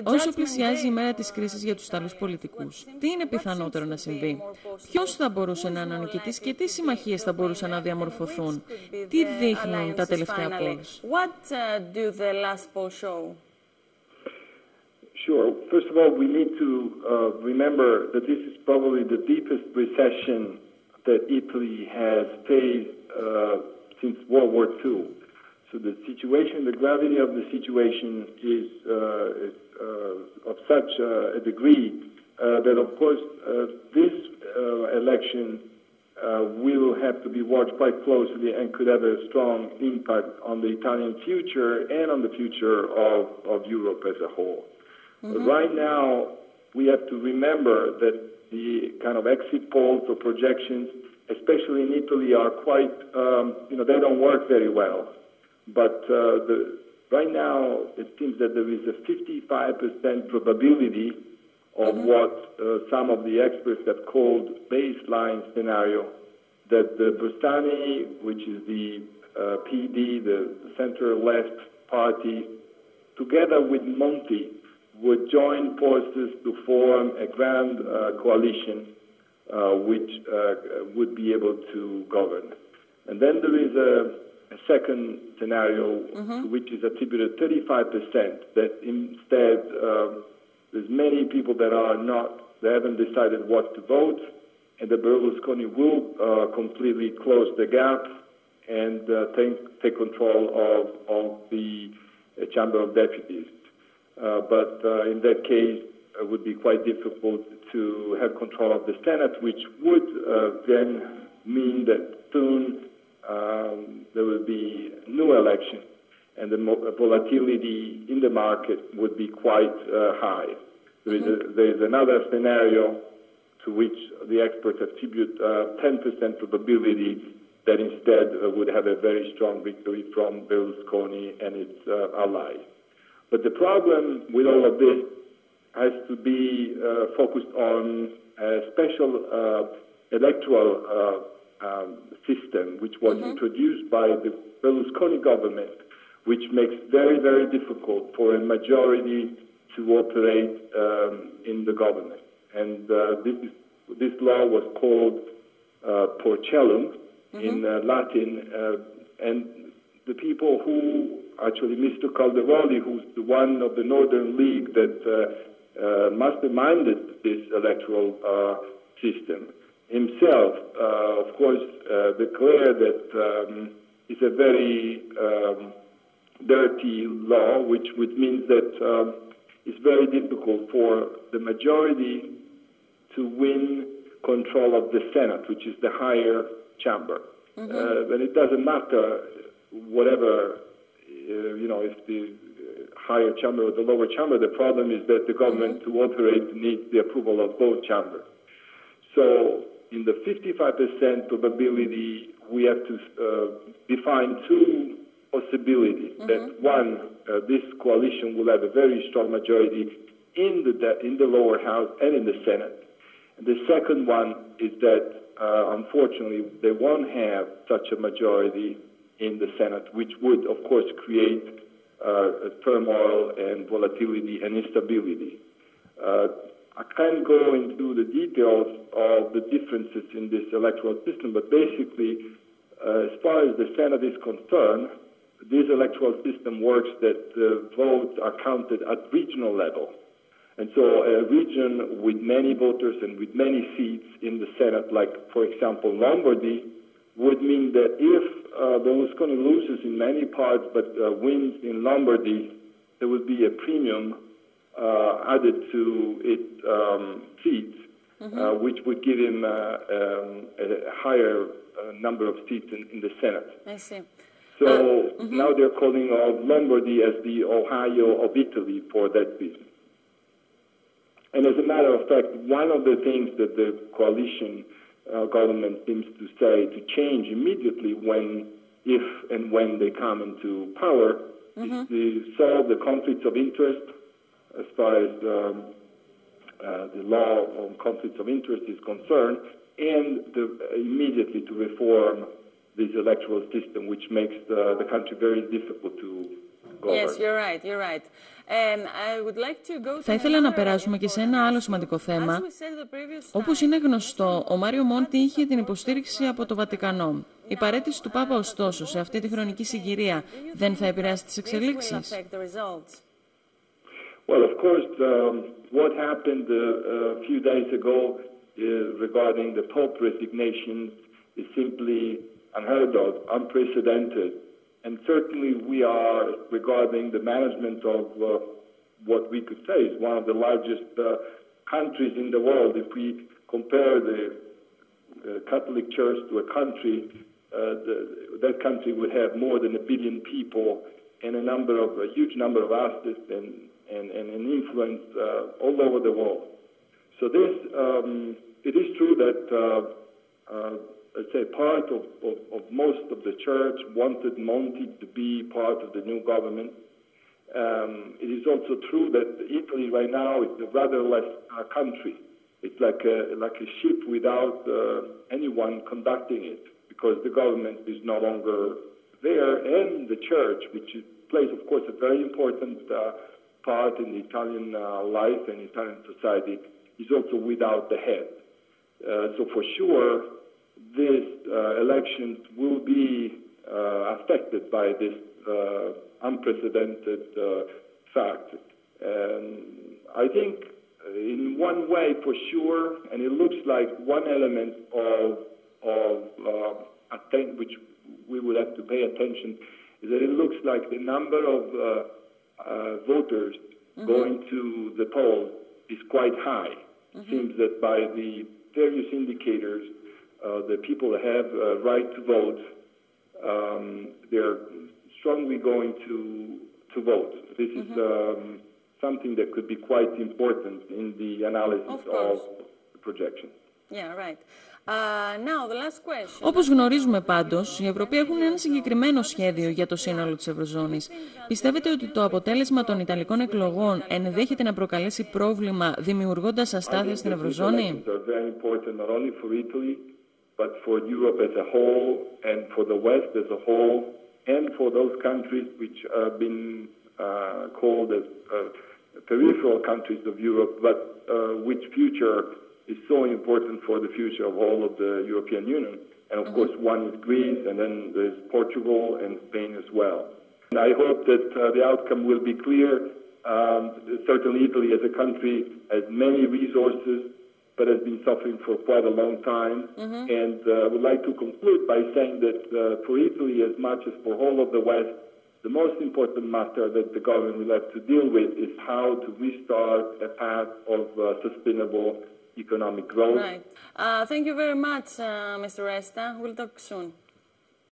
Όσο πλησιάζει η μέρα της κρίσης για τους Ιταλούς πολιτικούς, τι είναι πιθανότερο να συμβεί? Ποιος θα μπορούσε να είναι ο νικητής και τι συμμαχίες θα μπορούσαν να διαμορφωθούν? Τι δείχνουν τα τελευταία polls? Sure. First of all, we need to remember that this is probably the deepest recession that Italy has faced since World War II. So the situation, the gravity of the situation is of such a degree that, of course, this election will have to be watched quite closely and could have a strong impact on the Italian future and on the future of Europe as a whole. But right now, we have to remember that the kind of exit polls or projections, especially in Italy, are quite, they don't work very well. But right now, it seems that there is a 55% probability of what some of the experts have called baseline scenario, that the Bersani, which is the PD, the center-left party, together with Monti, would join forces to form a grand coalition which would be able to govern. And then there is a second scenario which is attributed 35%, that instead there's many people that they haven't decided what to vote, and the Berlusconi will completely close the gap and take control of the Chamber of Deputies. But in that case, it would be quite difficult to have control of the Senate, which would then mean that soon there will be new elections, and the volatility in the market would be quite high. There is another scenario to which the experts attribute 10% probability that instead would have a very strong victory from Berlusconi and its allies. But the problem with all of this has to be focused on a special electoral system which was introduced by the Berlusconi government, which makes very, very difficult for a majority to operate in the government. And this law was called Porcellum in Latin, and the people who actually Mr. Calderoli, who's the one of the Northern League that masterminded this electoral system, himself, of course, declared that it's a very dirty law, which means that it's very difficult for the majority to win control of the Senate, which is the higher chamber. And it doesn't matter whatever, if the higher chamber or the lower chamber, the problem is that the government to operate needs the approval of both chambers. So in the 55% probability, we have to define two possibilities. That one, this coalition will have a very strong majority in the lower house and in the Senate. And the second one is that, unfortunately, they won't have such a majority in the Senate, which would, of course, create turmoil and volatility and instability. I can't go into the details of the differences in this electoral system, but basically, as far as the Senate is concerned, this electoral system works that votes are counted at regional level. And so a region with many voters and with many seats in the Senate, like, for example, Lombardy, would mean that if Berlusconi loses in many parts but wins in Lombardy, there would be a premium added to its seats, which would give him a higher number of seats in the Senate. I see. So now they're calling Lombardy as the Ohio of Italy for that reason. And as a matter of fact, one of the things that the coalition government seems to say to change immediately if and when they come into power is to solve the conflicts of interest as far as the law on conflicts of interest is concerned, and immediately to reform this electoral system, which makes the country very difficult govern. Yes, you're right, you're right. And I would like to go to. Θα ήθελα να περάσουμε και σε ένα άλλο σημαντικό θέμα. Όπως είναι γνωστό, ο Μάριο Μόντι είχε την υποστήριξη από το Βατικανό. Η παραίτηση του Πάπα, ωστόσο, σε αυτή τη χρονική συγκυρία δεν θα επηρεάσει τις εξελίξεις? Well, of course, what happened a few days ago regarding the Pope resignation is simply unheard of, unprecedented. And certainly we are, regarding the management of what we could say is one of the largest countries in the world. If we compare the Catholic Church to a country, that country would have more than 1 billion people and a huge number of assets and an influence all over the world. So this, it is true that let's say part of most of the church wanted Monti to be part of the new government. It is also true that Italy right now is a rudderless country. It's like a ship without anyone conducting it, because the government is no longer there, and the church, which plays, of course, a very important part in the Italian life and Italian society, is also without the head. So for sure, these elections will be affected by this unprecedented fact. I think in one way, for sure, and it looks like one element of which we would have to pay attention, is that it looks like the number of voters going to the polls is quite high. It seems that by the various indicators, the people that have right to vote, they're strongly going to vote. This is something that could be quite important in the analysis of the projection. Yeah, right. Όπως γνωρίζουμε πάντως, οι Ευρωπαίοι έχουν ένα συγκεκριμένο σχέδιο για το σύνολο της Ευρωζώνης. Πιστεύετε ότι το αποτέλεσμα των Ιταλικών εκλογών ενδέχεται να προκαλέσει πρόβλημα δημιουργώντας αστάθεια στην Ευρωζώνη? But for Europe as a whole and for the West as a whole and for those countries which have been called as peripheral countries of Europe, but which future is so important for the future of all of the European Union. And of course, one is Greece, and then there's Portugal and Spain as well. And I hope that the outcome will be clear. Certainly Italy as a country has many resources, but has been suffering for quite a long time. And I would like to conclude by saying that for Italy, as much as for all of the West, the most important matter that the government will have to deal with is how to restart a path of sustainable economic growth. Right. Thank you very much, Mr. Resta. We'll talk soon.